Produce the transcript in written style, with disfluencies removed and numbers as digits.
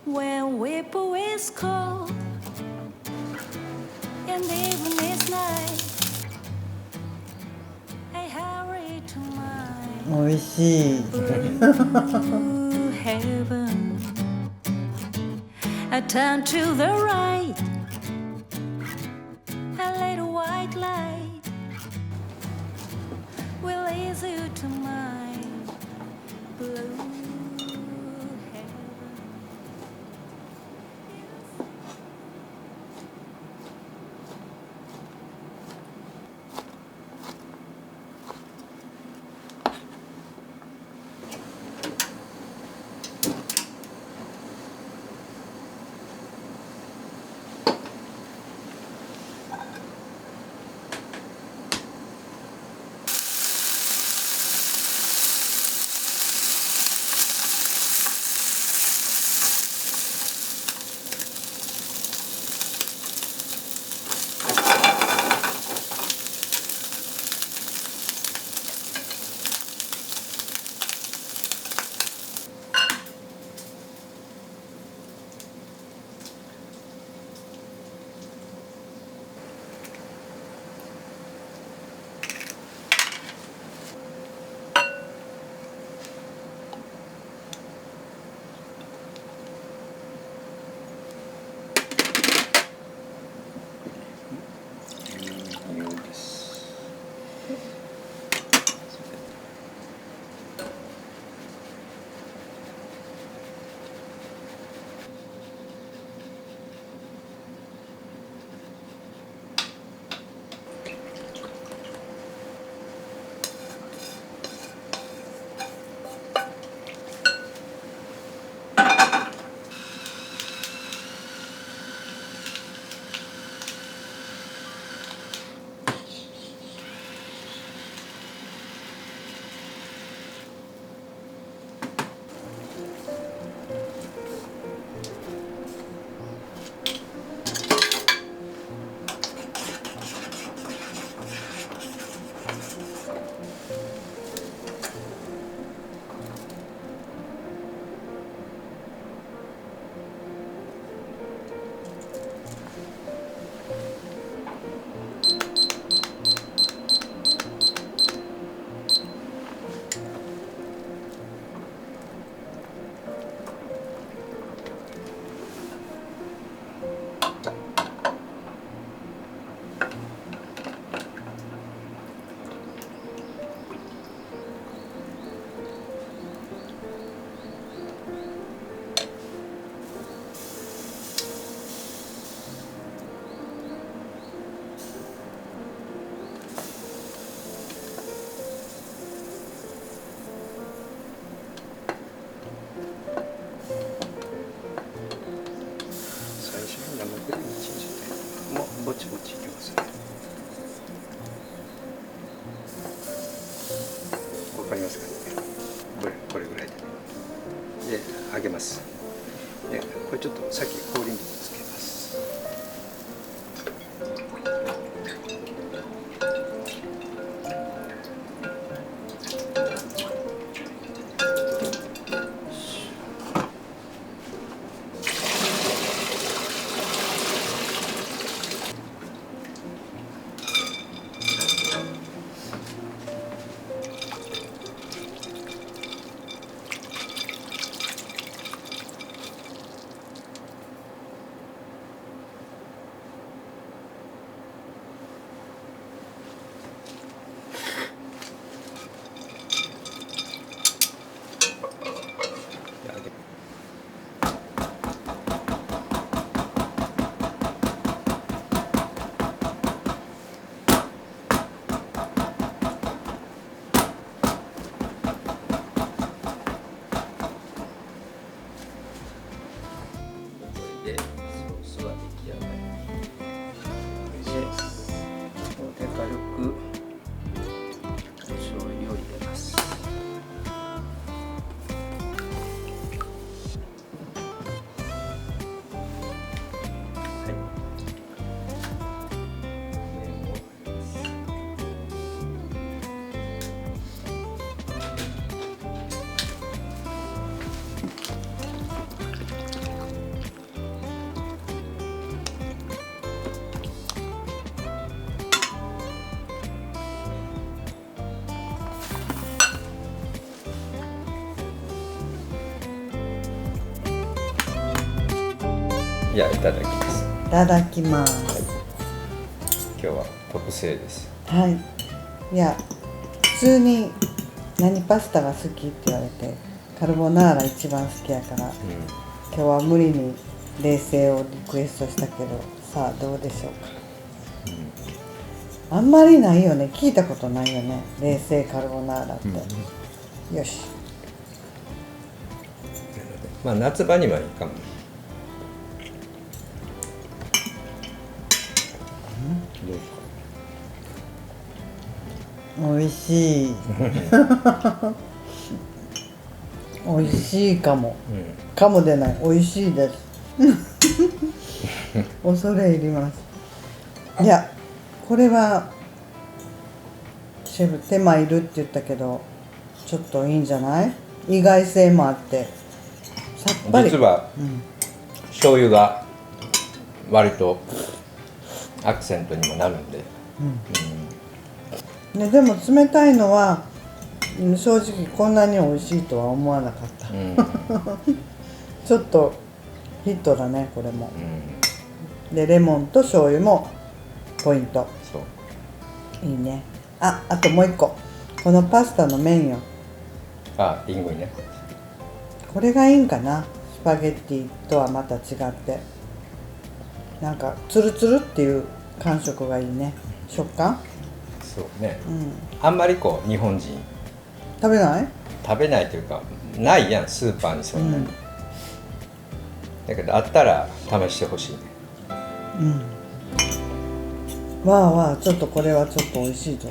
when whippoorwill is cold and even is night, I hurry to my 美味しい blue heaven. I turn to the right, a little white light will lead you to my blue heaven. ぼちぼちいきますね。わかりますかね。これぐらいで。で、揚げます。で、これちょっとさっき氷水つけます。で、ソースは出来上がりで、ここで軽くお醤油を入れます。じゃあいただきます。いただきます。今日は特製です。はい。いや普通に何パスタが好きって言われてカルボナーラ一番好きやから、今日は無理に冷製をリクエストしたけど、さあどうでしょうか。あんまりないよね、聞いたことないよね、冷製カルボナーラって、よし。まあ夏場にはいいかも。どうですか。おいしいおいしいかも、かもでない、おいしいです恐れ入ります。いやこれはシェフ手間いるって言ったけどちょっといいんじゃない、意外性もあってさっぱり。実は、醤油が割とアクセントにもなるんで、ね、でも冷たいのは正直こんなに美味しいとは思わなかった、ちょっとヒットだねこれも、でレモンと醤油もポイント。そういいね。あともう一個、このパスタの麺よ。リングイね。これがいいんかな、スパゲッティとはまた違ってなんかツルツルっていう感触がいいね、食感。そうね、あんまりこう日本人食べないというかないやん、スーパーにそんなに、だけどあったら試してほしいね。わあわあ、ちょっとこれはちょっと美味しいぞ、